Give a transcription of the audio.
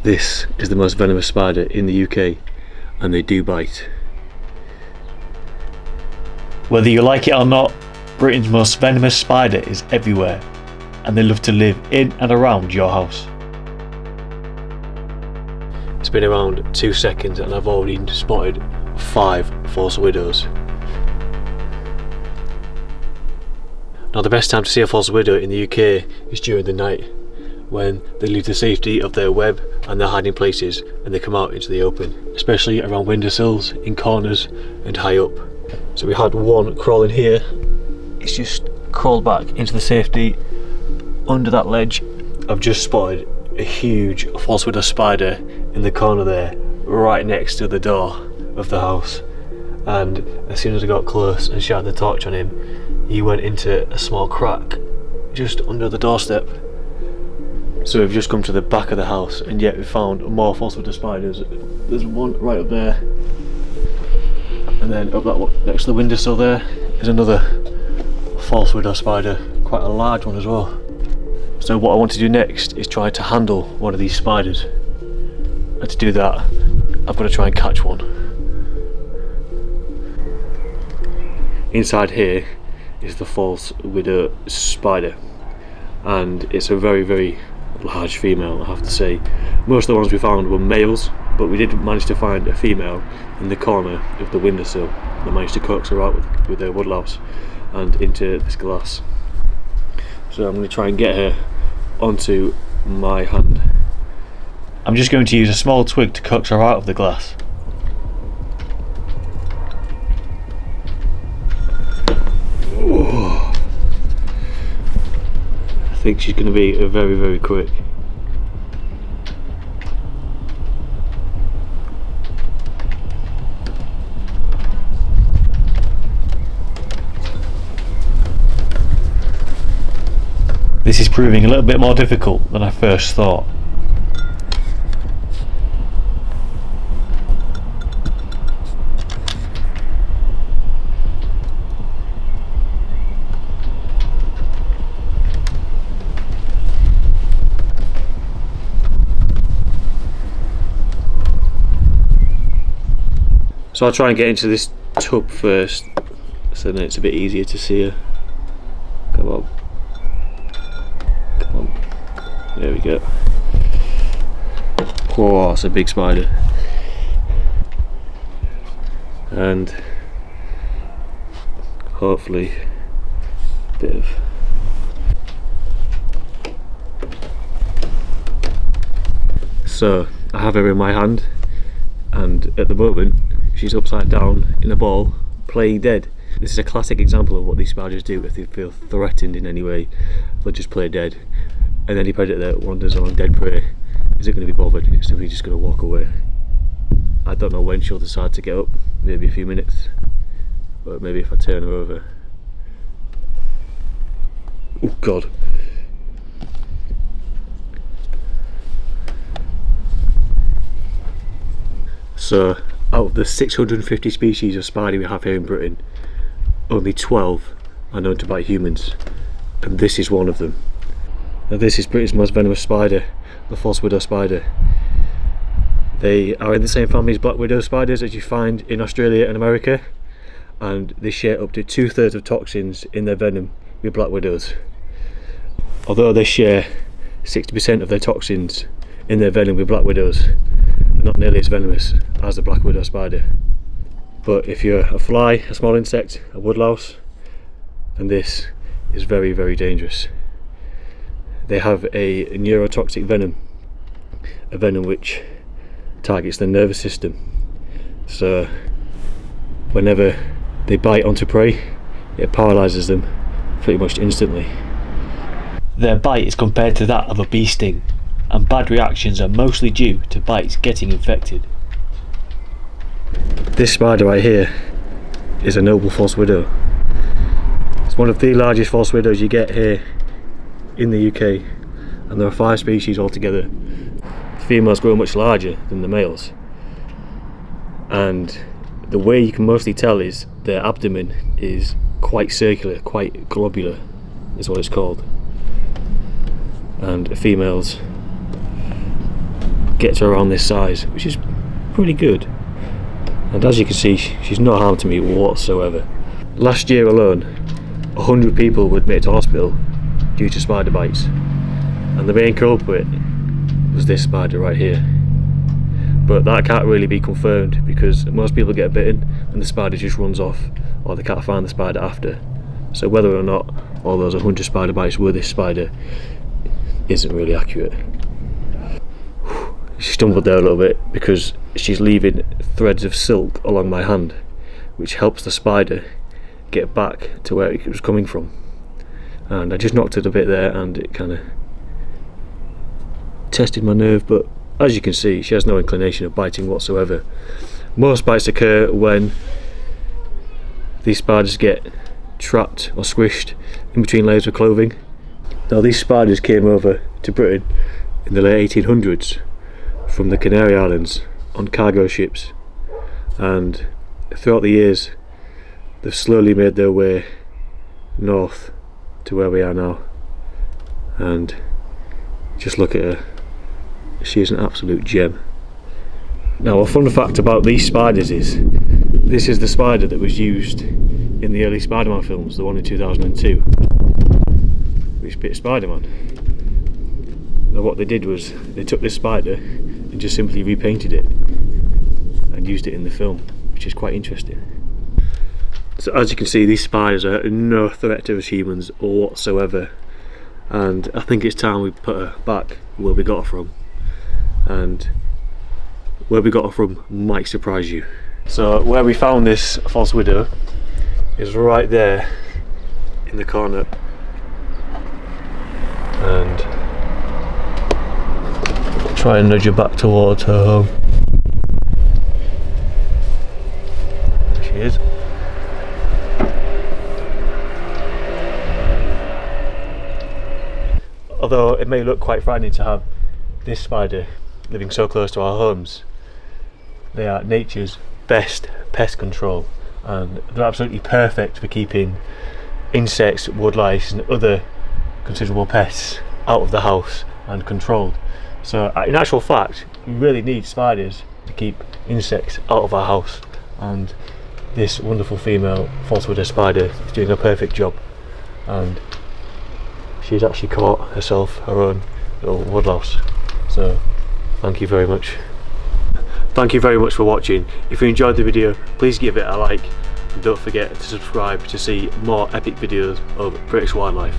This is the most venomous spider in the UK, and they do bite. Whether you like it or not, Britain's most venomous spider is everywhere, and they love to live in and around your house. It's been around 2 seconds and I've already spotted 5 false widows. Now the best time to see a false widow in the UK is during the night, when they leave the safety of their web and their hiding places and they come out into the open, especially around windowsills, in corners and high up. So we had one crawling here. It's just crawled back into the safety under that ledge. I've just spotted a huge false widow spider in the corner there, right next to the door of the house, and as soon as I got close and shined the torch on him, he went into a small crack just under the doorstep. So we've just come to the back of the house, and yet we found more false widow spiders. There's one right up there, and then up that one next to the windowsill there is another false widow spider, quite a large one as well. So what I want to do next is try to handle one of these spiders, and to do that I've got to try and catch one. Inside here is the false widow spider, and it's a very, very large female, I have to say. Most of the ones we found were males, but we did manage to find a female in the corner of the windowsill. They managed to coax her out with their woodlouse and into this glass. So I'm going to try and get her onto my hand. I'm just going to use a small twig to coax her out of the glass. Oh. I think she's going to be very, very quick. This is proving a little bit more difficult than I first thought. So I'll try and get into this tub first, so then it's a bit easier to see her. Come on. Come on. There we go. Whoa, that's a big spider. And hopefully a bit of so I have her in my hand, and at the moment she's upside down in a ball, playing dead. This is a classic example of what these spiders do. If they feel threatened in any way, they'll just play dead. And any predator that wanders on dead prey isn't going to be bothered, it's simply just going to walk away. I don't know when she'll decide to get up, maybe a few minutes, but maybe if I turn her over. Oh god. So out of the 650 species of spider we have here in Britain, only 12 are known to bite humans, and this is one of them. Now this is Britain's most venomous spider, the false widow spider. They are in the same family as black widow spiders as you find in Australia and America, and they share up to 2/3 of toxins in their venom with black widows. Although they share 60% of their toxins in their venom with black widows, they're not nearly as venomous as the black widow spider. But if you're a fly, a small insect, a woodlouse, then this is very, very dangerous. They have a neurotoxic venom, a venom which targets the nervous system. So whenever they bite onto prey, it paralyzes them pretty much instantly. Their bite is compared to that of a bee sting, and bad reactions are mostly due to bites getting infected. This spider right here is a noble false widow. It's one of the largest false widows you get here in the UK, and there are 5 species altogether. The females grow much larger than the males, and the way you can mostly tell is their abdomen is quite circular, quite globular is what it's called, and females get to around this size, which is pretty good. And as you can see, she's not harmed to me whatsoever. Last year alone, 100 people were admitted to hospital due to spider bites, and the main culprit was this spider right here. But that can't really be confirmed because most people get bitten and the spider just runs off, or they can't find the spider after. So whether or not all those 100 spider bites were this spider isn't really accurate. She stumbled there a little bit because she's leaving threads of silk along my hand, which helps the spider get back to where it was coming from. And I just knocked it a bit there and it kind of tested my nerve, but as you can see, she has no inclination of biting whatsoever. Most bites occur when these spiders get trapped or squished in between layers of clothing. Now, these spiders came over to Britain in the late 1800s from the Canary Islands on cargo ships, and throughout the years they've slowly made their way north to where we are now. And just look at her, she is an absolute gem. Now, a fun fact about these spiders is this is the spider that was used in the early Spider-Man films, the one in 2002, which bit Spider-Man. Now what they did was they took this spider and just simply repainted it and used it in the film, which is quite interesting. So as you can see, these spiders are no threat to us humans whatsoever, and I think it's time we put her back where we got her from. And where we got her from might surprise you. So where we found this false widow is right there in the corner, and try and nudge her back towards her home. There she is. Although it may look quite frightening to have this spider living so close to our homes, they are nature's best pest control, and they're absolutely perfect for keeping insects, woodlice and other considerable pests out of the house and controlled. So in actual fact, we really need spiders to keep insects out of our house, and this wonderful female false widow spider is doing a perfect job, and she's actually caught herself her own little woodlouse. So thank you very much. Thank you very much for watching. If you enjoyed the video, please give it a like, and don't forget to subscribe to see more epic videos of British wildlife.